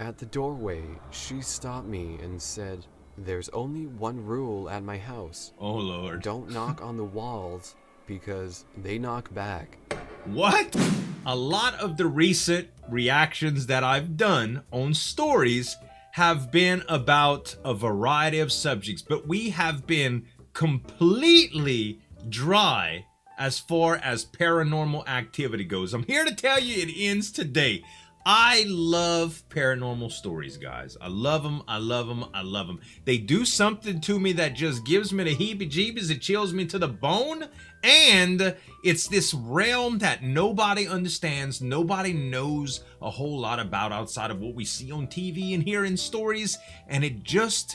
At the doorway, she stopped me and said, "There's only one rule at my house. Oh, Lord. Don't knock on the walls because they knock back." What? A lot of the recent reactions that I've done on stories have been about a variety of subjects, but we have been completely dry as far as paranormal activity goes. I'm here to tell you it ends today. I love paranormal stories, guys. I love them. I love them. I love them. They do something to me that just gives me the heebie-jeebies. It chills me to the bone. And it's this realm that nobody understands. Nobody knows a whole lot about outside of what we see on TV and hear in stories. And it just,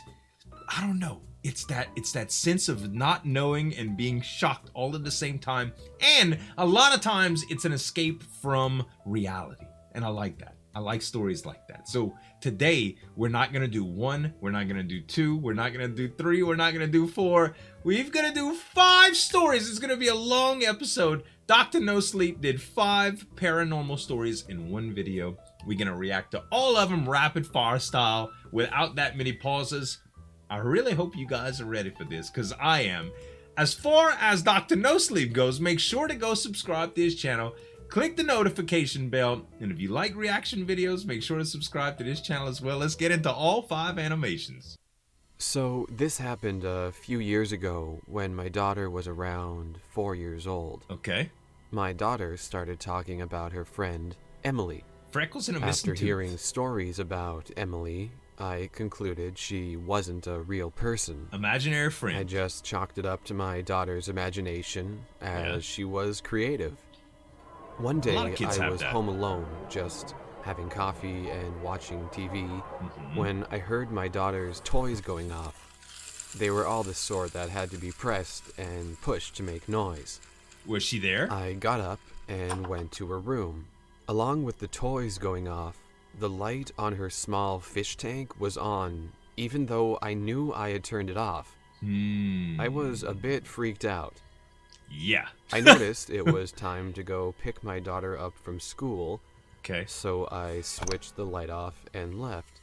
I don't know. It's that sense of not knowing and being shocked all at the same time. And a lot of times it's an escape from reality. And I like that. I like stories like that. So today, we're not going to do 1. We're not going to do 2. We're not going to do 3. We're not going to do 4. We're going to do 5 stories. It's going to be a long episode. Dr. NoSleep did 5 paranormal stories in one video. We're going to react to all of them rapid fire style without that many pauses. I really hope you guys are ready for this because I am. As far as Dr. NoSleep goes, make sure to go subscribe to his channel. Click the notification bell, and if you like reaction videos, make sure to subscribe to this channel as well. Let's get into all 5 animations. So this happened a few years ago when my daughter was around 4 years old. Okay. My daughter started talking about her friend, Emily. Freckles and a missing After tooth. hearing stories about Emily, I concluded she wasn't a real person. Imaginary friend. I just chalked it up to my daughter's imagination, as she was creative. One day, I was home alone, just having coffee and watching TV, when I heard my daughter's toys going off. They were all the sort that had to be pressed and pushed to make noise. Was she there? I got up and went to her room. Along with the toys going off, the light on her small fish tank was on, even though I knew I had turned it off. I was a bit freaked out. Yeah. I noticed it was time to go pick my daughter up from school. Okay. So I switched the light off and left.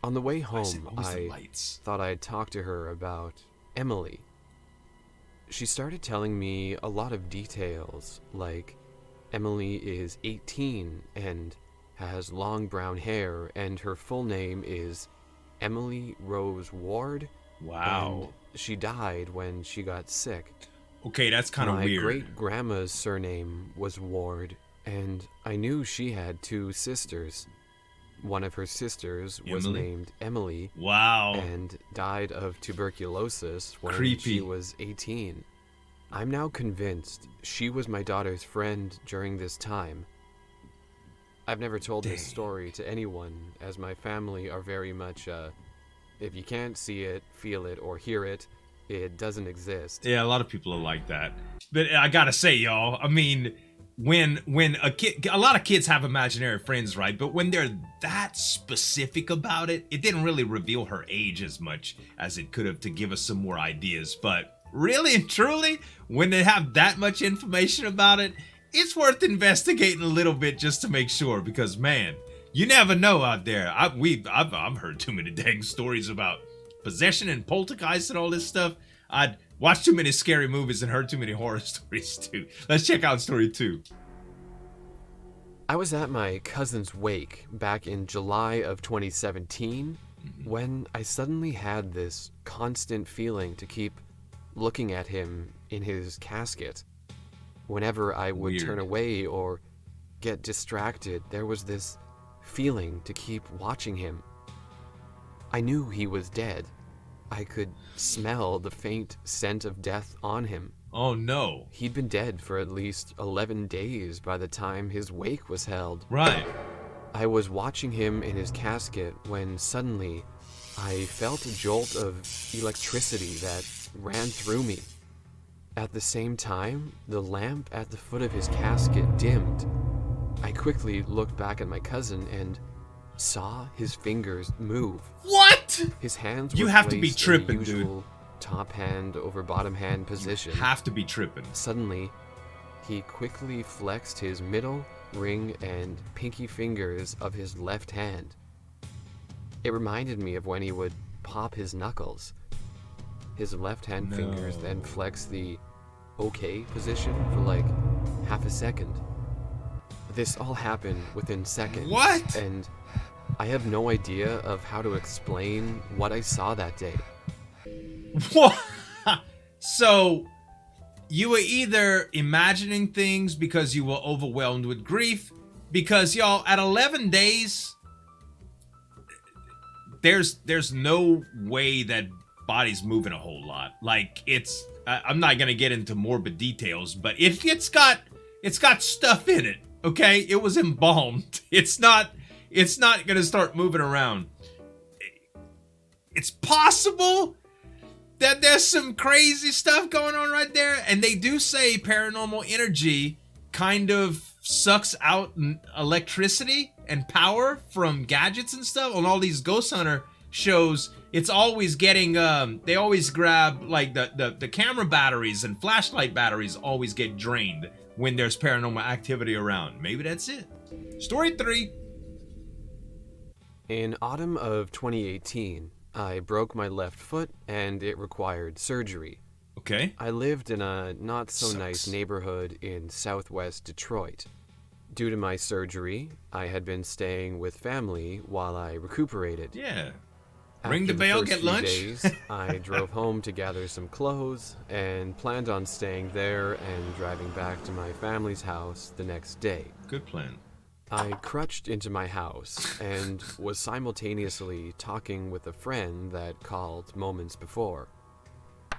On the way home, I thought I'd talk to her about Emily. She started telling me a lot of details, like Emily is 18 and has long brown hair, and her full name is Emily Rose Ward. Wow. And she died when she got sick. Okay, that's kind of weird. My great-grandma's surname was Ward, and I knew she had 2 sisters. One of her sisters was named Emily. Wow. And died of tuberculosis when she was 18. I'm now convinced she was my daughter's friend during this time. I've never told this story to anyone, as my family are very much, if you can't see it, feel it, or hear it, it doesn't exist. Yeah, a lot of people are like that. But I gotta say, y'all, I mean, when a lot of kids have imaginary friends, right? But when they're that specific about it, it didn't really reveal her age as much as it could have to give us some more ideas. But really and truly, when they have that much information about it, it's worth investigating a little bit just to make sure, because man, you never know out there. I've heard too many dang stories about possession and poltergeist and all this stuff. I'd watched too many scary movies and heard too many horror stories too. Let's check out story 2. I was at my cousin's wake back in July of 2017 when I suddenly had this constant feeling to keep looking at him in his casket. Whenever I would turn away or get distracted, there was this feeling to keep watching him. I knew he was dead. I could smell the faint scent of death on him. Oh no. He'd been dead for at least 11 days by the time his wake was held. Right. I was watching him in his casket when suddenly I felt a jolt of electricity that ran through me. At the same time, the lamp at the foot of his casket dimmed. I quickly looked back at my cousin and saw his fingers move. What? His hands were you have to be placed tripping, in the usual dude. Top hand over bottom hand position. You have to be tripping. Suddenly, he quickly flexed his middle, ring, and pinky fingers of his left hand. It reminded me of when he would pop his knuckles. His left-hand fingers then flex the OK position for like half a second. This all happened within seconds. What? And I have no idea of how to explain what I saw that day. What? So, you were either imagining things because you were overwhelmed with grief, because y'all, at 11 days, there's no way that body's moving a whole lot. Like, I'm not gonna get into morbid details, but it's got stuff in it. Okay, it was embalmed. It's not gonna start moving around. It's possible that there's some crazy stuff going on right there, and they do say paranormal energy kind of sucks out electricity and power from gadgets and stuff. On all these ghost hunter shows, it's always getting they always grab like the camera batteries and flashlight batteries always get drained when there's paranormal activity around. Maybe that's it. Story 3. In autumn of 2018, I broke my left foot and it required surgery. Okay. I lived in a not-so-nice neighborhood in southwest Detroit. Due to my surgery, I had been staying with family while I recuperated. Yeah. After Ring the bell, get lunch. Days, I drove home to gather some clothes and planned on staying there and driving back to my family's house the next day. Good plan. I crutched into my house and was simultaneously talking with a friend that called moments before.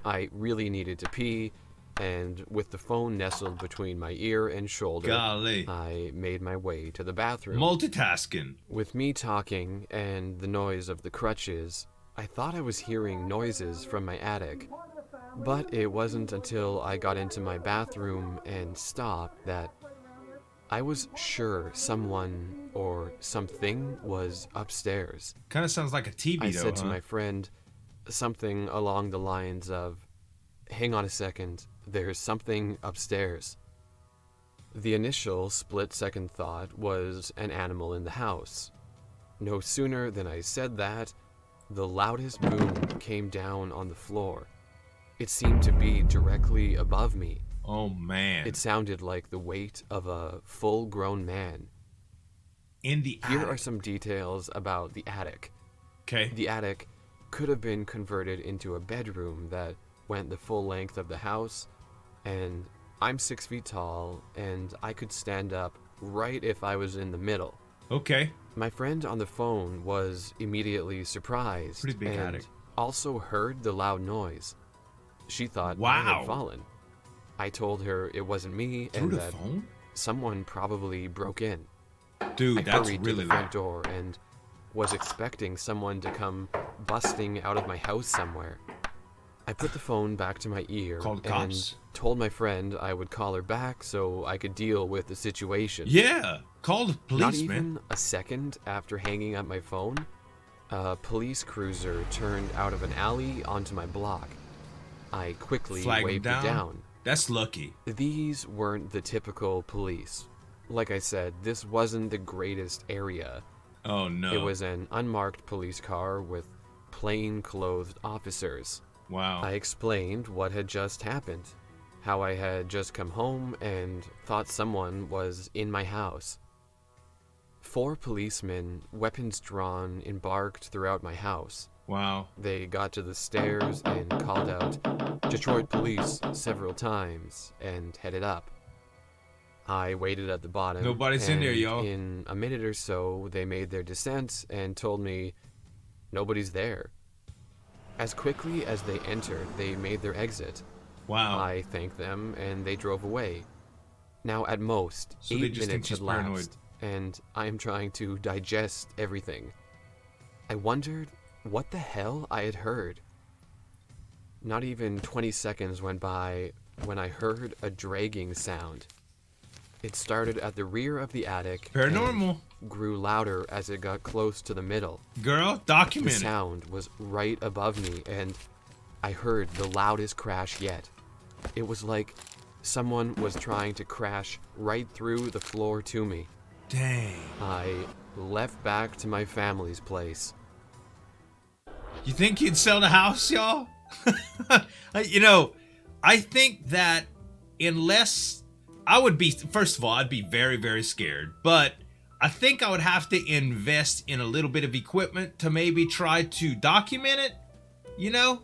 I really needed to pee, and with the phone nestled between my ear and shoulder, Golly. I made my way to the bathroom. Multitasking. With me talking and the noise of the crutches, I thought I was hearing noises from my attic. But it wasn't until I got into my bathroom and stopped that I was sure someone or something was upstairs. Kind of sounds like a TV, I though, said to my friend something along the lines of, "Hang on a second, there's something upstairs." The initial split-second thought was an animal in the house. No sooner than I said that, the loudest boom came down on the floor. It seemed to be directly above me. Oh, man. It sounded like the weight of a full-grown man. In the attic. Here are some details about the attic. Okay. The attic could have been converted into a bedroom that went the full length of the house, and I'm 6 feet tall, and I could stand up right if I was in the middle. Okay. My friend on the phone was immediately surprised Pretty big and attic. also heard the loud noise. She thought I Wow. had fallen. I told her it wasn't me Through and the that phone? someone probably broke in. Dude, I that's hurried really to the front loud. door and was expecting someone to come busting out of my house somewhere. I put the phone back to my ear Called and cops? told my friend I would call her back so I could deal with the situation. Yeah. Call the police, Not man. even a second after hanging up my phone, a police cruiser turned out of an alley onto my block. I quickly Flag 'em waved it down. That's lucky. These weren't the typical police. Like I said, this wasn't the greatest area. Oh, no. It was an unmarked police car with plain-clothed officers. Wow. I explained what had just happened, how I had just come home and thought someone was in my house. 4 policemen, weapons drawn, embarked throughout my house. Wow. They got to the stairs and called out "Detroit Police" several times and headed up. I waited at the bottom. Nobody's in there, and y'all. In a minute or so, they made their descent and told me nobody's there. As quickly as they entered, they made their exit. Wow. I thanked them and they drove away. Now, at most, So they 8 just think minutes she's had paranoid. lapsed, and I am trying to digest everything. I wondered what the hell I had heard. Not even 20 seconds went by when I heard a dragging sound. It started at the rear of the attic Paranormal. and grew louder as it got close to the middle. Girl, The document it. sound was right above me, and I heard the loudest crash yet. It was like someone was trying to crash right through the floor to me. Dang. I left back to my family's place. You think he'd sell the house, y'all? You know, I think that unless I would be, first of all, I'd be very, very scared. But I think I would have to invest in a little bit of equipment to maybe try to document it, you know?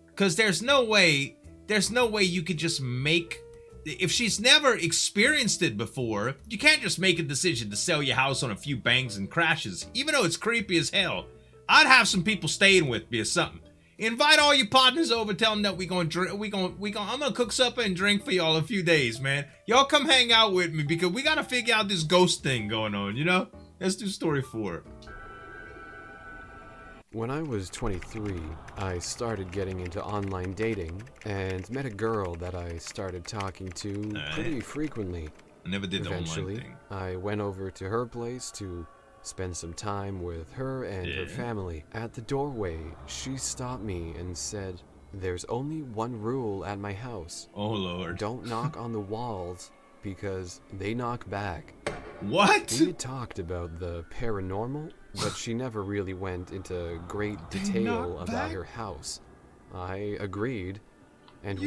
Because there's no way you could just make, if she's never experienced it before, you can't just make a decision to sell your house on a few bangs and crashes, even though it's creepy as hell. I'd have some people staying with me or something. Invite all your partners over, tell them that I'm gonna cook supper and drink for y'all a few days, man. Y'all come hang out with me because we gotta figure out this ghost thing going on, you know? Let's do story 4. When I was 23, I started getting into online dating and met a girl that I started talking to pretty frequently. I never did the Eventually, online thing. I went over to her place to spend some time with her and her family. At the doorway, she stopped me and said, "There's only one rule at my house. Oh, Lord. Don't knock on the walls because they knock back." What? We had talked about the paranormal, but she never really went into great detail about her house. I agreed, and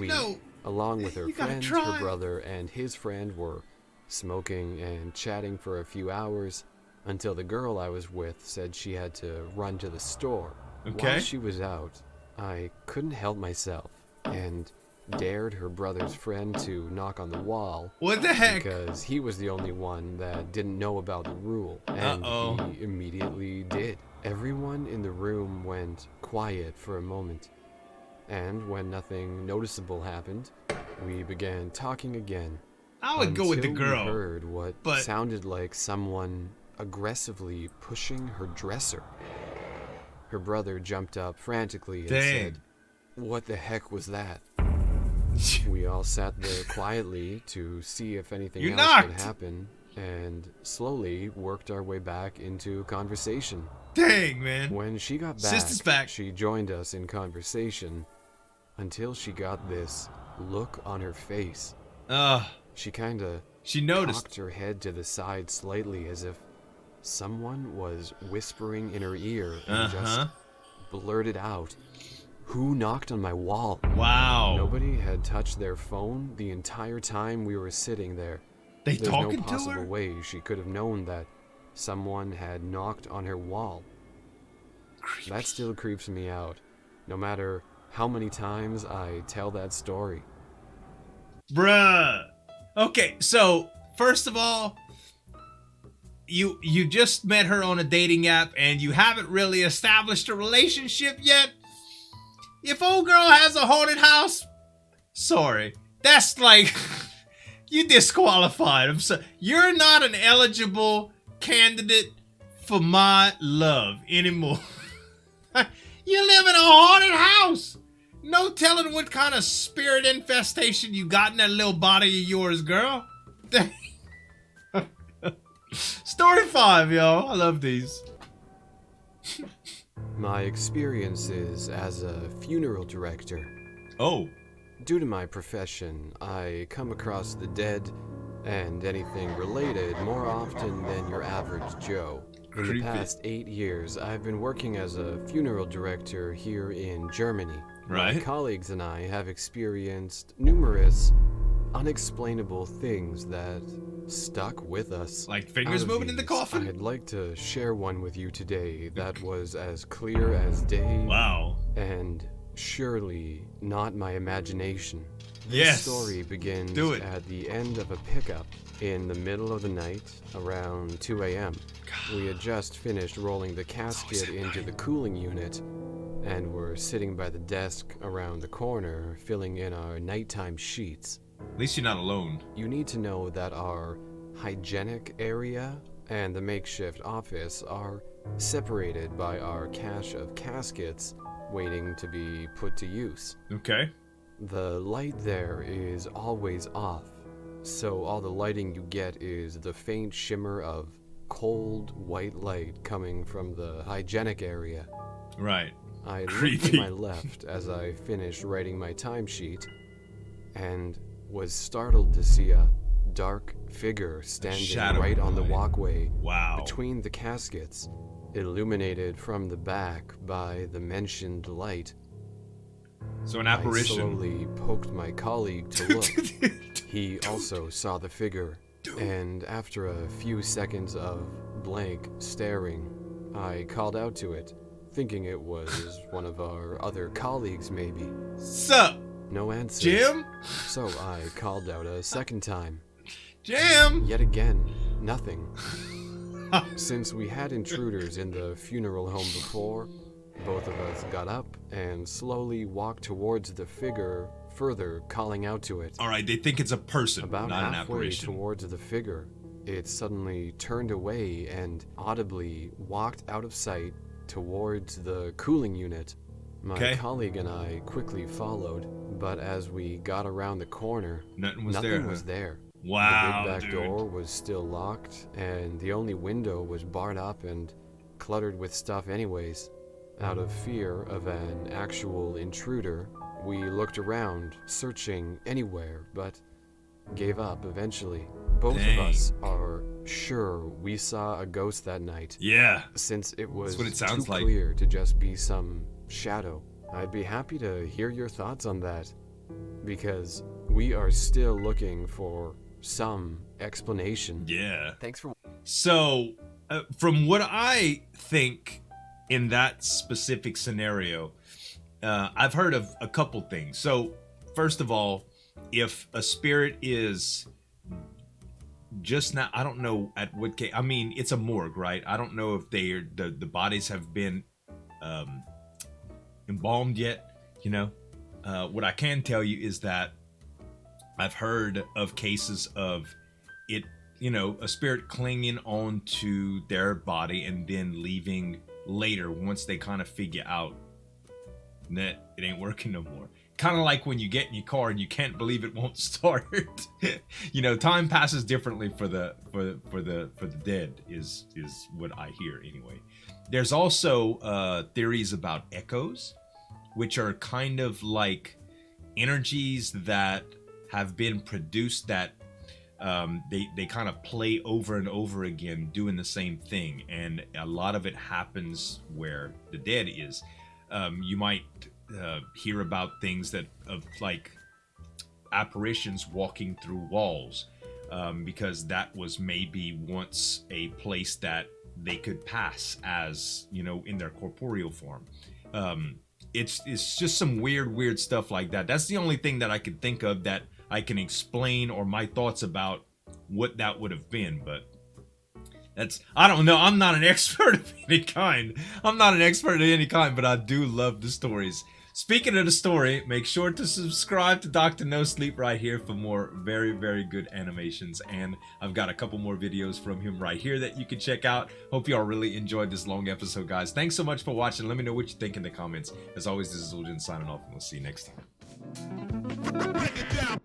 along with her friends, her brother, and his friend were smoking and chatting for a few hours until the girl I was with said she had to run to the store. Okay. While she was out, I couldn't help myself and dared her brother's friend to knock on the wall. What the heck? Because he was the only one that didn't know about the rule, and he immediately did. Everyone in the room went quiet for a moment, and when nothing noticeable happened, we began talking again. I would go with the girl. We heard what sounded like someone aggressively pushing her dresser. Her brother jumped up frantically and said, "What the heck was that?" We all sat there quietly to see if anything else would happen, and slowly worked our way back into conversation. Dang, man. When she got back, she joined us in conversation until she got this look on her face. She noticed. Cocked her head to the side slightly as if someone was whispering in her ear and just blurted out, "Who knocked on my wall?" Wow. Nobody had touched their phone the entire time we were sitting there. There's no possible way she could have known that someone had knocked on her wall. Creepy. That still creeps me out, no matter how many times I tell that story. Bruh. Okay, so first of all, you just met her on a dating app and you haven't really established a relationship yet. If old girl has a haunted house, sorry, that's like you disqualified. I'm sorry, you're not an eligible candidate for my love anymore. You live in a haunted house. No telling what kind of spirit infestation you got in that little body of yours, girl. Story 5, y'all. I love these. My experiences as a funeral director. Oh. Due to my profession, I come across the dead and anything related more often than your average Joe. In the past 8 years, I've been working as a funeral director here in Germany. Right. My colleagues and I have experienced numerous unexplainable things that stuck with us. Like fingers moving in the coffin? I'd like to share one with you today that was as clear as day. Wow. And surely not my imagination. Yes. This story begins at the end of a pickup in the middle of the night around 2 a.m. We had just finished rolling the casket into the cooling unit and were sitting by the desk around the corner filling in our nighttime sheets. At least you're not alone. You need to know that our hygienic area and the makeshift office are separated by our cache of caskets waiting to be put to use. Okay. The light there is always off, so all the lighting you get is the faint shimmer of cold white light coming from the hygienic area. Right. I looked to my left as I finished writing my timesheet and was startled to see a dark figure standing right on the walkway between the caskets. illuminated from the back by the mentioned light. So an I apparition. slowly poked my colleague to look. He also saw the figure, and after a few seconds of blank staring, I called out to it, thinking it was one of our other colleagues maybe. Sup, No answer. Jim? So I called out a second time. Jim? Yet again, nothing. Since we had intruders in the funeral home before, both of us got up and slowly walked towards the figure, further calling out to it. All right, they think it's a person, About not an halfway apparition. towards the figure, it suddenly turned away and audibly walked out of sight towards the cooling unit. My Okay. colleague and I quickly followed, but as we got around the corner, Nothing was nothing there. was huh? there. Wow, The big back dude. door was still locked, and the only window was barred up and cluttered with stuff anyways. Out of fear of an actual intruder, we looked around, searching anywhere, but gave up eventually. Both Dang. of us are sure we saw a ghost that night, Yeah. since it was what it sounds too like. clear to just be some shadow. I'd be happy to hear your thoughts on that, because we are still looking for some explanation. Yeah. Thanks for... So, from what I think in that specific scenario, I've heard of a couple things. So, first of all, if a spirit is just not, I don't know at what case, I mean, it's a morgue, right? I don't know if they are, the bodies have been embalmed yet, you know? What I can tell you is that I've heard of cases of it, you know, a spirit clinging on to their body and then leaving later once they kind of figure out that it ain't working no more. Kind of like when you get in your car and you can't believe it won't start. You know, time passes differently for the dead is what I hear anyway. There's also theories about echoes, which are kind of like energies that have been produced that they kind of play over and over again doing the same thing, and a lot of it happens where the dead is. You might hear about things that of like apparitions walking through walls, because that was maybe once a place that they could pass as, you know, in their corporeal form. It's just some weird stuff like that. That's the only thing that I could think of that I can explain, or my thoughts about what that would have been. But that's, I don't know. I'm not an expert of any kind. But I do love the stories. Speaking of the story, make sure to subscribe to Dr. NoSleep right here for more very good animations. And I've got a couple more videos from him right here that you can check out. Hope you all really enjoyed this long episode, guys. Thanks so much for watching. Let me know what you think in the comments. As always, this is Zueljin signing off, and we'll see you next time. Break it down.